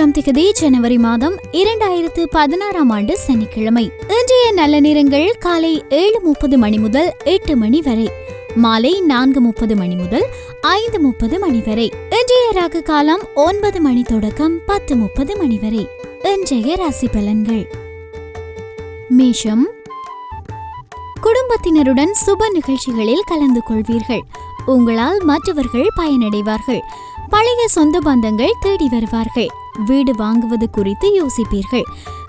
3 திகதி ஜனவரி மாதம் 2016 ஆண்டு சனிக்கிழமை. இன்றைய நல்ல நேரங்கள் காலை 7:30 மணி முதல் 8 மணி வரை, மாலை 4:30 மணி முதல் 5:30 மணி வரை. இன்றைய ராகு காலம் 9 மணி தொடக்கம் 10:30 மணி வரை. இன்றைய ராசி பலன்கள். மேஷம், குடும்பத்தினருடன் சுப நிகழ்ச்சிகளில் கலந்து கொள்வீர்கள். உங்களால் மற்றவர்கள் பயனடைவார்கள். பழைய சொந்த பந்தங்கள் தேடி வருவார்கள். வீடு வாங்குவது குறித்து யோசிப்பீர்கள்.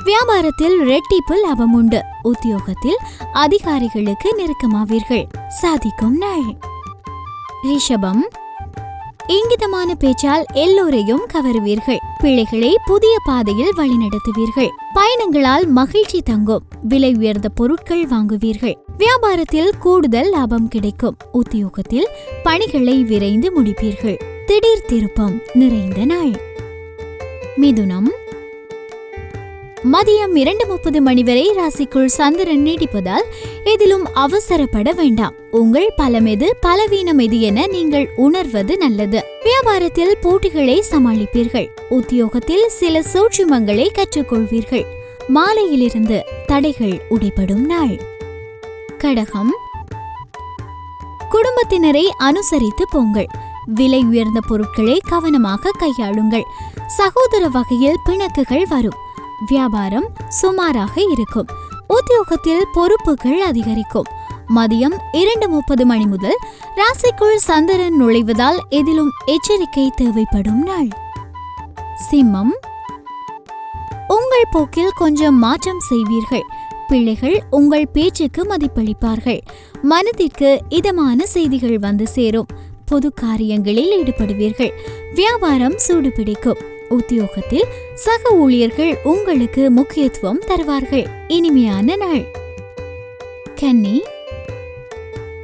வியாபாரத்தில் இரட்டிப்பு லாபம் உண்டு. உத்தியோகத்தில் அதிகாரிகளுக்கு நெருக்கமாவீர்கள். சாதிக்கும் நாள். ரிஷபம், இங்கிதமான பேச்சால் எல்லோரையும் கவருவீர்கள். பிள்ளைகளை புதிய பாதையில் வழிநடத்துவீர்கள். பயணங்களால் மகிழ்ச்சி தங்கும். விலை உயர்ந்த பொருட்கள் வாங்குவீர்கள். வியாபாரத்தில் கூடுதல் லாபம் கிடைக்கும். உத்தியோகத்தில் பணிகளை விரைந்து முடிப்பீர்கள். திடீர் திருப்பம் நிறைந்த நாள். மிதுனம், மதியம் 2:30 மணி வரை ராசிக்குள் சந்திரன் நீடிப்பதால் எதிலும் அவசரப்பட வேண்டாம். உங்கள் பலம் எது, பலவீனம் எது என நீங்கள் உணர்வது நல்லது. வியாபாரத்தில் போட்டிகளை சமாளிப்பீர்கள். உத்தியோகத்தில் சில சூட்சுமங்களை கற்றுக்கொள்வீர்கள். மாலையிலிருந்து தடைகள் உடைபடும் நாள். கடகம், குடும்பத்தினரை அனுசரித்து போங்கள். விலை உயர்ந்த பொருட்களை கவனமாக கையாளுங்கள். சகோதர வகையில் பிணக்குகள் வரும். வியாபாரம் சுமாராக இருக்கும். உத்தியோகத்தில் பொறுப்புகள் அதிகரிக்கும். மதியம் 2:30 மணி முதல் ராசிக்குள் சந்திரன் நுழைவதால் எதிலும் எச்சரிக்கை தேவைப்படும் நாள். சிம்மம், உங்கள் போக்கில் கொஞ்சம் மாற்றம் செய்வீர்கள். பிள்ளைகள் உங்கள் பேச்சுக்கு மதிப்பளிப்பார்கள். மனதிற்கு இதமான செய்திகள் வந்து சேரும். பொது காரியங்களில் ஈடுபடுவீர்கள். வியாபாரம் சூடுபிடிக்கும். உத்தியோகத்தில் சக ஊழியர்கள் உங்களுக்கு முக்கியத்துவம் தருவார்கள். இனிமையான நாள். கன்னி,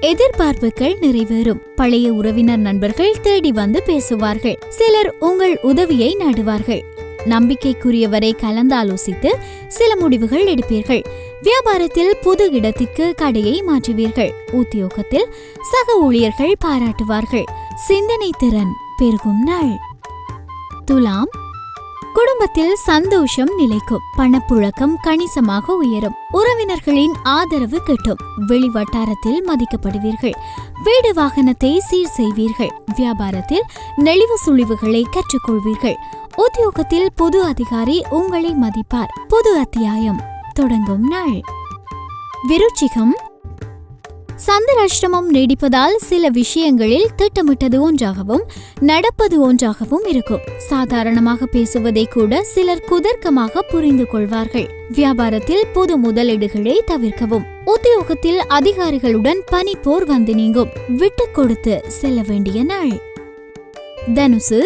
எதிர்பார்ப்புகள் நிறைவேறும். பழைய உறவினர் நண்பர்கள் தேடி வந்து பேசுவார்கள். சிலர் உங்கள் உதவியை நாடுவார்கள். நம்பிக்கைக்குரியவரை கலந்தாலோசித்து சில முடிவுகள் எடுப்பீர்கள். வியாபாரத்தில் புது இடத்திற்கு கடையை மாற்றுவீர்கள். உத்தியோகத்தில் சக ஊழியர்கள் பாராட்டுவார்கள். சிந்தனை திறன் பெருகும் நாள். துலாம், குடும்பத்தில் சந்தோஷம் நிலைக்கும். பணப்புழக்கம் கணிசமாக உயரும். உறவினர்களின் ஆதரவு கிட்டும். வெளி வட்டாரத்தில் மதிக்கப்படுவீர்கள். வீடு வாகனத்தை சீர் செய்வீர்கள். வியாபாரத்தில் நெளிவு சுழிவுகளை கற்றுக்கொள்வீர்கள். உத்தியோகத்தில் பொது அதிகாரி உங்களை மதிப்பார். பொது அத்தியாயம் தொடங்கும் நாள். விருச்சிகம், சந்திராஷ்டமம் நீடிப்பதால் சில விஷயங்களில் திட்டமிட்டது ஒன்றாகவும் நடப்பது ஒன்றாகவும் இருக்கும். சாதாரணமாக பேசுவதை கூட சிலர் குதர்க்கமாக புரிந்து கொள்வார்கள். வியாபாரத்தில் பொது முதலீடுகளை தவிர்க்கவும். உத்தியோகத்தில் அதிகாரிகளுடன் பனிப்போர் வந்து நீங்கும். விட்டு கொடுத்து செல்ல வேண்டிய நாள். தனுசு,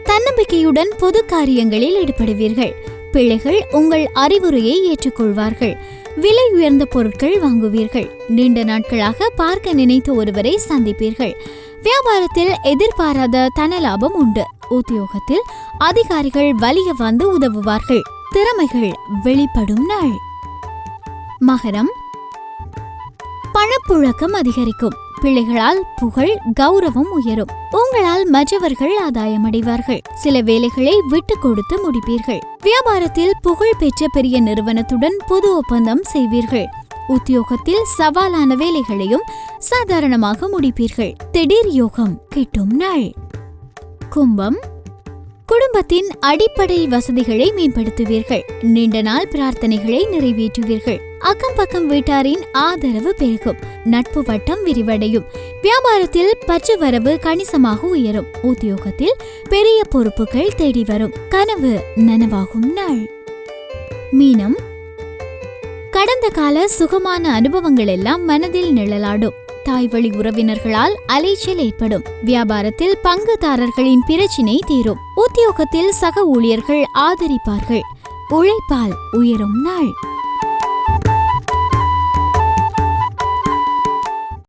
தன்னம்பிக்கையுடன் பொது காரியங்களில் ஈடுபடுவீர்கள். பிள்ளைகள் உங்கள் அறிவுரையை ஏற்றுக்கொள்வார்கள். விலை உயர்ந்த பொருட்கள் வாங்குவீர்கள். நீண்ட நாட்களாக பார்க்க நினைத்த ஒருவரை சந்திப்பீர்கள். வியாபாரத்தில் எதிர்பாராத தனலாபம் உண்டு. உத்தியோகத்தில் அதிகாரிகள் வலிய வந்து உதவுவார்கள். திறமைகள் வெளிப்படும் நாள். மகரம், பணப்புழக்கம் அதிகரிக்கும். பிள்ளைகளால் புகழ் கௌரவம் உயரும். உங்களால் மற்றவர்கள் ஆதாயமடைவார்கள். சில வேலைகளை விட்டு கொடுத்து முடிப்பீர்கள். வியாபாரத்தில் புகழ் பெற்ற பெரிய நிறுவனத்துடன் பொது ஒப்பந்தம் செய்வீர்கள். உத்தியோகத்தில் சவாலான வேலைகளையும் சாதாரணமாக முடிப்பீர்கள். திடீர் யோகம் கிட்டும் நாள். கும்பம், குடும்பத்தின் அடிப்படை வசதிகளை மேம்படுத்துவீர்கள். நீண்ட நாள் பிரார்த்தனைகளை நிறைவேற்றுவீர்கள். அக்கம் பக்கம் வீட்டாரின் ஆதரவு பெருகும். நட்பு வட்டம் விரிவடையும். வியாபாரத்தில் பற்று வரவு கணிசமாக உயரும். உத்தியோகத்தில் பெரிய பொறுப்புகள் தேடி வரும். கனவு நனவாகும் நாள். மீனம், கடந்த கால சுகமான அனுபவங்கள் எல்லாம் மனதில் நிழலாடும். தாய் வழி உறவினர்களால் அலைச்சல் ஏற்படும். வியாபாரத்தில் பங்குதாரர்களின் பிரச்சினை தீரும். உத்தியோகத்தில் சக ஊழியர்கள் ஆதரிப்பார்கள். உழைப்பால் உயரும் நாள்.